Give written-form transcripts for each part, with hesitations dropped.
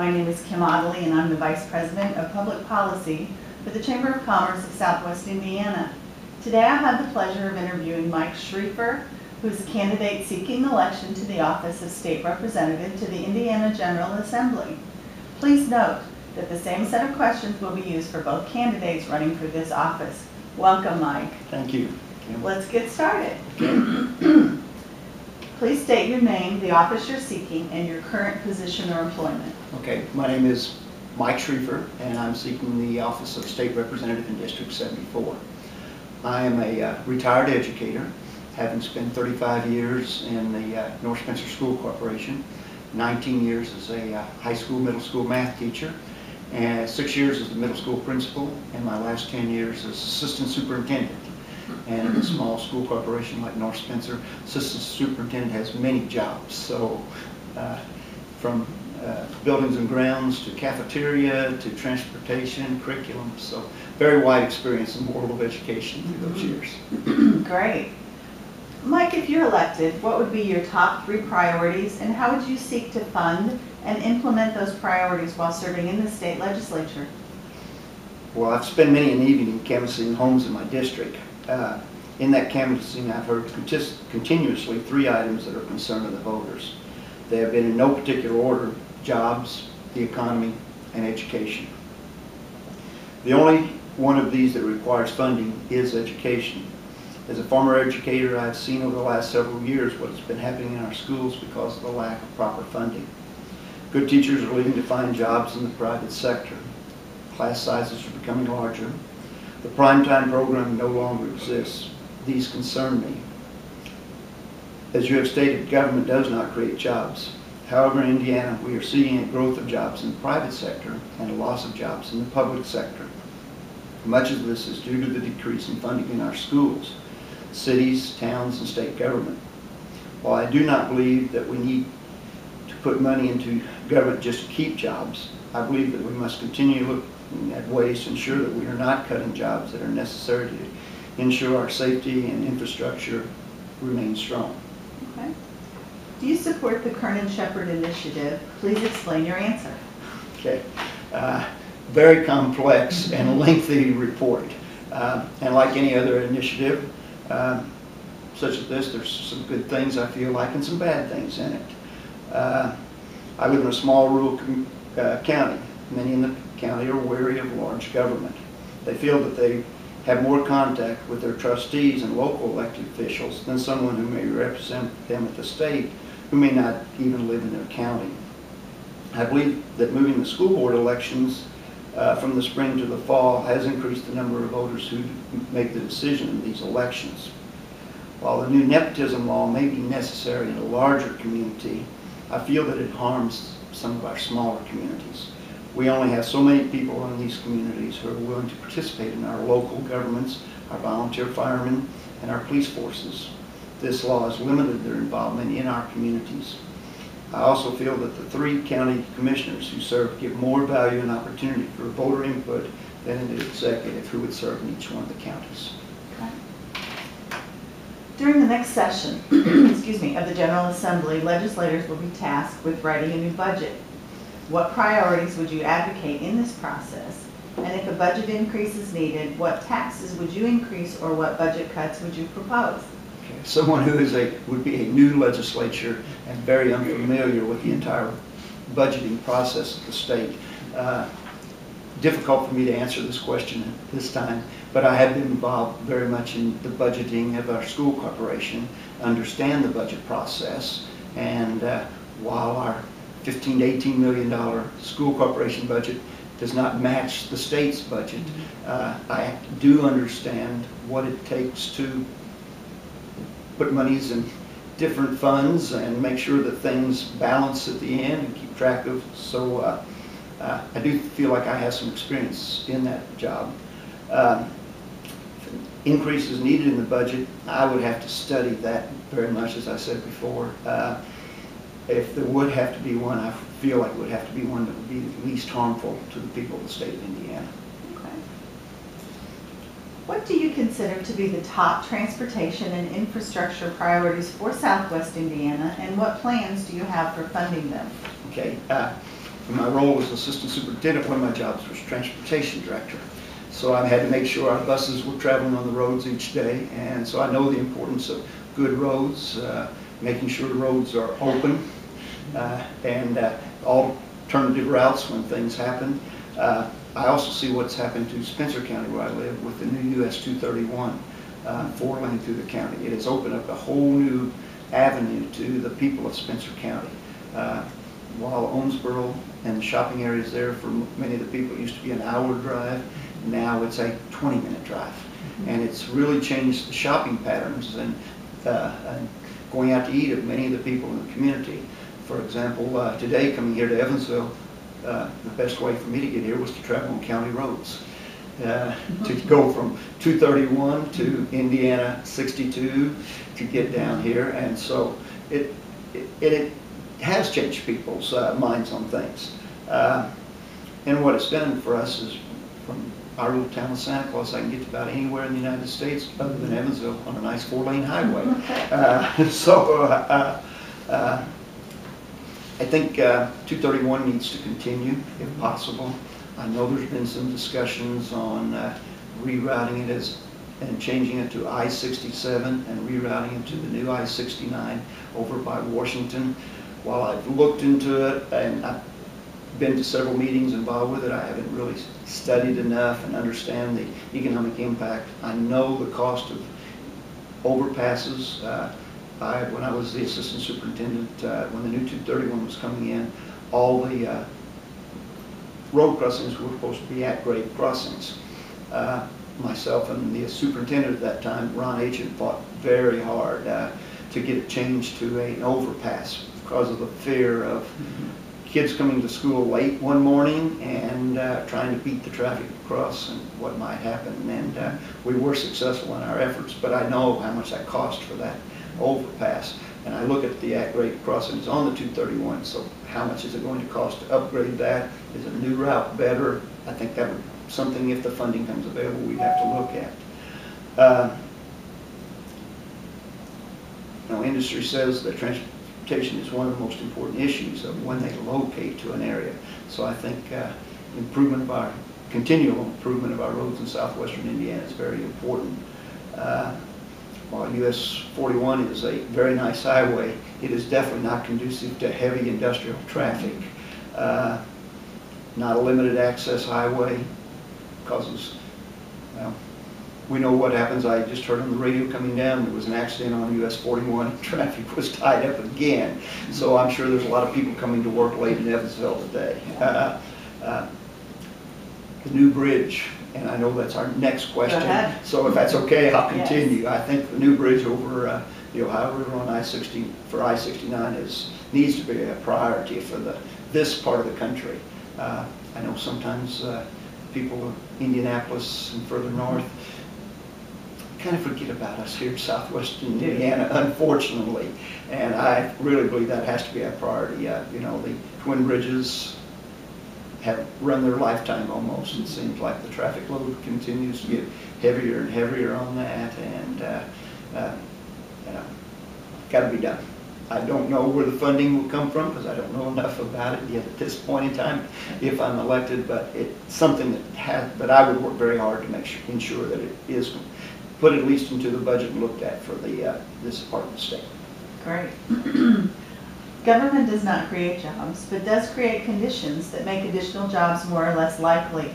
My name is Kim Ottley, and I'm the Vice President of Public Policy for the Chamber of Commerce of Southwest Indiana. Today I have the pleasure of interviewing Mike Schriefer, who is a candidate seeking election to the office of State Representative to the Indiana General Assembly. Please note that the same set of questions will be used for both candidates running for this office. Welcome, Mike. Thank you, Kim. Let's get started. Please state your name, the office you're seeking, and your current position or employment. Okay, my name is Mike Schriefer, and I'm seeking the office of State Representative in District 74. I am a retired educator, having spent 35 years in the North Spencer School Corporation, 19 years as a high school, middle school math teacher, and 6 years as the middle school principal, and my last 10 years as assistant superintendent. And in a small school corporation like North Spencer, assistant superintendent has many jobs. So from buildings and grounds to cafeteria to transportation, curriculum. So very wide experience in the world of education through those years. Great. Mike, if you're elected, what would be your top 3 priorities, and how would you seek to fund and implement those priorities while serving in the state legislature? Well, I've spent many an evening canvassing homes in my district. In that canvassing, I've heard continuously 3 items that are concern of the voters. They have been in no particular order: jobs, the economy, and education. The only one of these that requires funding is education. As a former educator, I've seen over the last several years what has been happening in our schools because of the lack of proper funding. Good teachers are leaving to find jobs in the private sector. Class sizes are becoming larger. The primetime program no longer exists. These concern me. As you have stated, government does not create jobs. However, in Indiana, we are seeing a growth of jobs in the private sector and a loss of jobs in the public sector. Much of this is due to the decrease in funding in our schools, cities, towns, and state government. While I do not believe that we need to put money into government just to keep jobs, I believe that we must continue looking at ways to ensure that we are not cutting jobs that are necessary to ensure our safety and infrastructure remain strong. Okay. Do you support the Sheppard initiative? Please explain your answer. Okay. Very complex and lengthy report. And like any other initiative, such as this, there's some good things I feel like and some bad things in it. I live in a small rural county. Many in the county are wary of large government. They feel that they have more contact with their trustees and local elected officials than someone who may represent them at the state who may not even live in their county. I believe that moving the school board elections from the spring to the fall has increased the number of voters who make the decision in these elections. While the new nepotism law may be necessary in a larger community, I feel that it harms some of our smaller communities. We only have so many people in these communities who are willing to participate in our local governments, our volunteer firemen, and our police forces. This law has limited their involvement in our communities. I also feel that the 3 county commissioners who serve give more value and opportunity for voter input than an executive who would serve in each one of the counties. Okay. During the next session excuse me, of the General Assembly, legislators will be tasked with writing a new budget. What priorities would you advocate in this process? And if a budget increase is needed, what taxes would you increase or what budget cuts would you propose? Okay. Someone who would be a new legislature and very unfamiliar with the entire budgeting process of the state. Difficult for me to answer this question at this time, but I have been involved very much in the budgeting of our school corporation, understand the budget process, and while our $15 to $18 million school corporation budget does not match the state's budget, I do understand what it takes to put monies in different funds and make sure that things balance at the end and keep track of. So I do feel like I have some experience in that job. Increases needed in the budget, I would have to study that very much, as I said before. If there would have to be one, I feel like it would have to be one that would be the least harmful to the people of the state of Indiana. Okay. What do you consider to be the top transportation and infrastructure priorities for Southwest Indiana, and what plans do you have for funding them? Okay. In my role as assistant superintendent, one of my jobs was transportation director. So I had to make sure our buses were traveling on the roads each day, and so I know the importance of good roads, making sure the roads are open, and alternative routes when things happen. I also see what's happened to Spencer County where I live with the new US 231, 4-lane through the county. It has opened up a whole new avenue to the people of Spencer County. While Owensboro and the shopping areas there for many of the people it used to be an hour drive, now it's a 20-minute drive. And it's really changed the shopping patterns and going out to eat of many of the people in the community. For example, today coming here to Evansville, the best way for me to get here was to travel on county roads. To go from 231 to Indiana 62 to get down here, and so it has changed people's minds on things. And what it's done for us is, from our little town of Santa Claus, I can get to about anywhere in the United States other than Evansville on a nice 4-lane highway. I think 231 needs to continue if possible. I know there's been some discussions on rerouting it and changing it to I-67 and rerouting it to the new I-69 over by Washington. While I've looked into it and I've been to several meetings involved with it, I haven't really studied enough and understand the economic impact. I know the cost of overpasses. When I was the assistant superintendent, when the new 231 was coming in, all the road crossings were supposed to be at-grade crossings. Myself and the superintendent at that time, Ron Aitchen, fought very hard to get it changed to an overpass because of the fear of kids coming to school late one morning and trying to beat the traffic across and what might happen. And we were successful in our efforts, but I know how much that cost for that overpass. And I look at the at-grade crossings on the 231, so how much is it going to cost to upgrade that? Is a new route better? I think that would be something, if the funding comes available, we'd have to look at. Industry says that transportation is one of the most important issues of when they locate to an area. So I think continual improvement of our roads in southwestern Indiana is very important. While US 41 is a very nice highway, it is definitely not conducive to heavy industrial traffic. Not a limited access highway, causes, well, we know what happens. I just heard on the radio coming down, there was an accident on US 41 and traffic was tied up again. So I'm sure there's a lot of people coming to work late in Evansville today. The new bridge, and I know that's our next question, so if that's okay, I'll continue. Yes. I think the new bridge over the Ohio River on I-60 for I-69 needs to be a priority for this part of the country. I know sometimes people of Indianapolis and further north kind of forget about us here in southwestern Indiana, unfortunately, and I really believe that has to be a priority. The twin bridges have run their lifetime almost. It seems like the traffic load continues to get heavier and heavier on that, and got to be done. I don't know where the funding will come from because I don't know enough about it yet at this point in time if I'm elected, but it's something that I would work very hard to ensure that it is put at least into the budget and looked at for this part of the state. Great. Government does not create jobs, but does create conditions that make additional jobs more or less likely.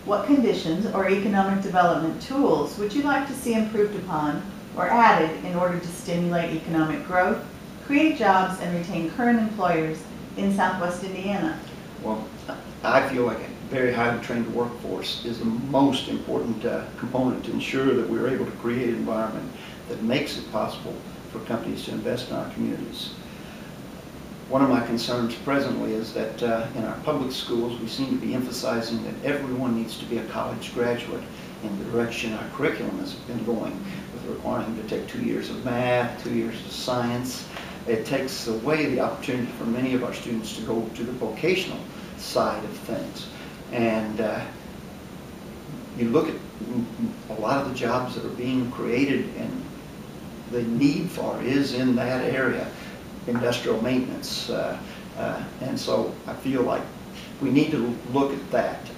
What conditions or economic development tools would you like to see improved upon or added in order to stimulate economic growth, create jobs, and retain current employers in Southwest Indiana? Well, I feel like a very highly trained workforce is the most important component to ensure that we're able to create an environment that makes it possible for companies to invest in our communities. One of my concerns presently is that in our public schools we seem to be emphasizing that everyone needs to be a college graduate in the direction our curriculum has been going, with requiring them to take 2 years of math, 2 years of science. It takes away the opportunity for many of our students to go to the vocational side of things. And you look at a lot of the jobs that are being created and the need for is in that area, industrial maintenance. And so I feel like we need to look at that.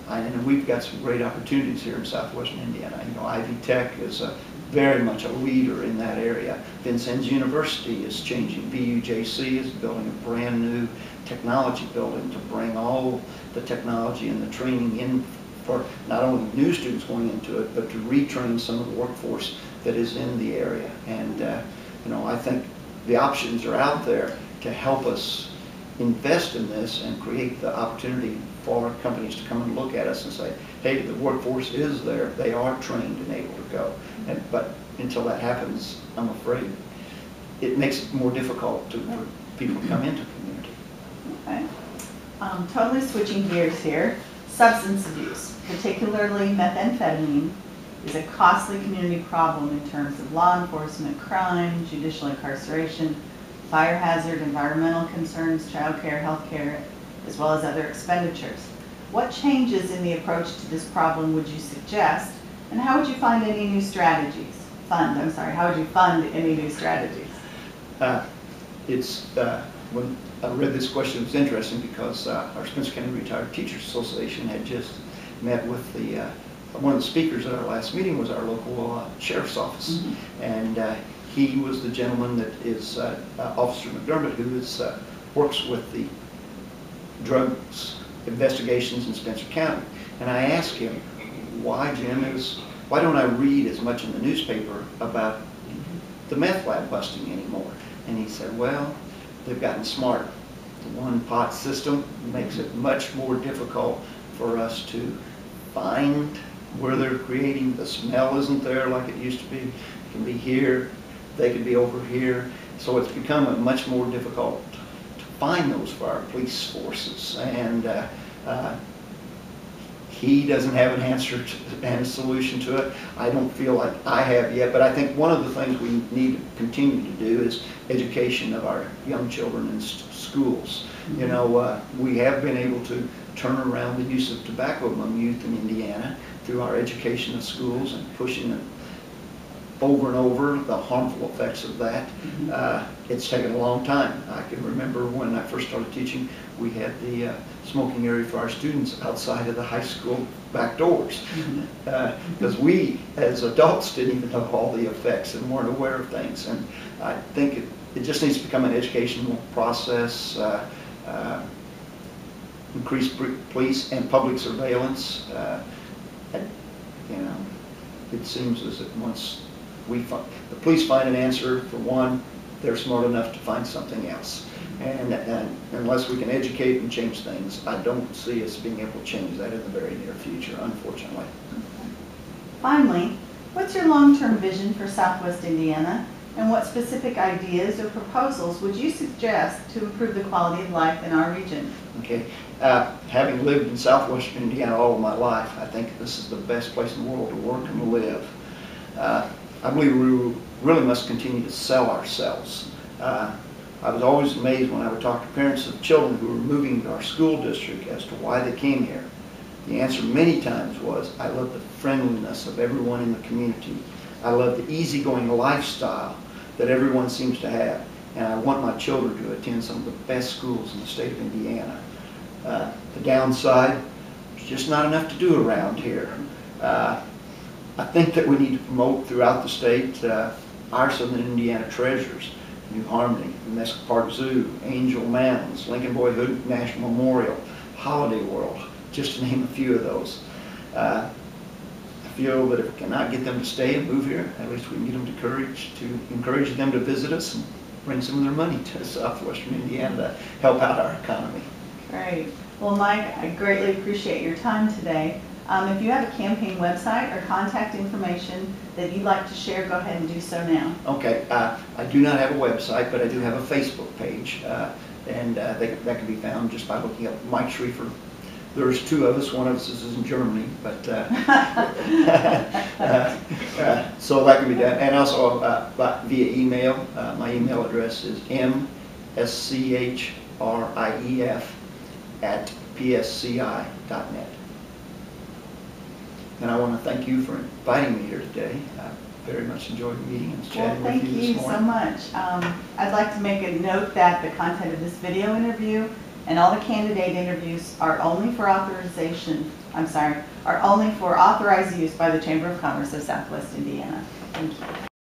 And we've got some great opportunities here in southwestern Indiana. You know, Ivy Tech is very much a leader in that area. Vincennes University is changing. VUJC is building a brand new technology building to bring all the technology and the training in for not only new students going into it, but to retrain some of the workforce that is in the area. And you know, I think the options are out there to help us invest in this and create the opportunity for companies to come and look at us and say, hey, the workforce is there, they are trained and able to go. But until that happens, I'm afraid it makes it more difficult for people to come into the community. Okay. Totally switching gears here. Substance abuse, particularly methamphetamine, is a costly community problem in terms of law enforcement, crime, judicial incarceration, fire hazard, environmental concerns, child care, health care, as well as other expenditures. What changes in the approach to this problem would you suggest, and how would you find any new strategies? How would you fund any new strategies? When I read this question, it was interesting because our Spencer County Retired Teachers Association had just met with one of the speakers at our last meeting was our local sheriff's office. Mm-hmm. And he was the gentleman that is Officer McDermott, who works with the drugs investigations in Spencer County. And I asked him, why, Jim, why don't I read as much in the newspaper about the meth lab busting anymore? And he said, well, they've gotten smarter. The one pot system makes it much more difficult for us to find where they're creating. The smell isn't there like it used to be. It can be here, they could be over here. So it's become much more difficult to find those for our police forces. And he doesn't have an answer and a solution to it. I don't feel like I have yet, but I think one of the things we need to continue to do is education of our young children in schools. Mm-hmm. You know, we have been able to turn around the use of tobacco among youth in Indiana through our education of schools and pushing it over and over, the harmful effects of that. Mm-hmm. It's taken a long time. I can remember when I first started teaching, we had the smoking area for our students outside of the high school back doors. Because we, as adults, didn't even know all the effects and weren't aware of things. And I think it just needs to become an educational process, increase police and public surveillance. You know, it seems as if once the police find an answer for one, they're smart enough to find something else. And unless we can educate and change things, I don't see us being able to change that in the very near future, unfortunately. Finally, what's your long-term vision for Southwest Indiana, and what specific ideas or proposals would you suggest to improve the quality of life in our region? Okay. Having lived in southwestern Indiana all of my life, I think this is the best place in the world to work and to live. I believe we really must continue to sell ourselves. I was always amazed when I would talk to parents of children who were moving to our school district as to why they came here. The answer many times was, I love the friendliness of everyone in the community. I love the easygoing lifestyle that everyone seems to have. And I want my children to attend some of the best schools in the state of Indiana. The downside, there's just not enough to do around here. I think that we need to promote throughout the state our Southern Indiana treasures. New Harmony, Mesquite Park Zoo, Angel Mounds, Lincoln Boyhood National Memorial, Holiday World, just to name a few of those. I feel that if we cannot get them to stay and move here, at least we can get them to encourage them to visit us and bring some of their money to southwestern Indiana to help out our economy. Great. Well, Mike, I greatly appreciate your time today. If you have a campaign website or contact information that you'd like to share, go ahead and do so now. Okay. I do not have a website, but I do have a Facebook page, and that can be found just by looking up Mike Schriefer. There's two of us. One of us is in Germany, but so that can be done. And also via email. My email address is mschrief@psci.net. And I want to thank you for inviting me here today. I very much enjoyed meeting and chatting with you this morning. Thank you so much. I'd like to make a note that the content of this video interview and all the candidate interviews are only for authorized use by the Chamber of Commerce of Southwest Indiana. Thank you.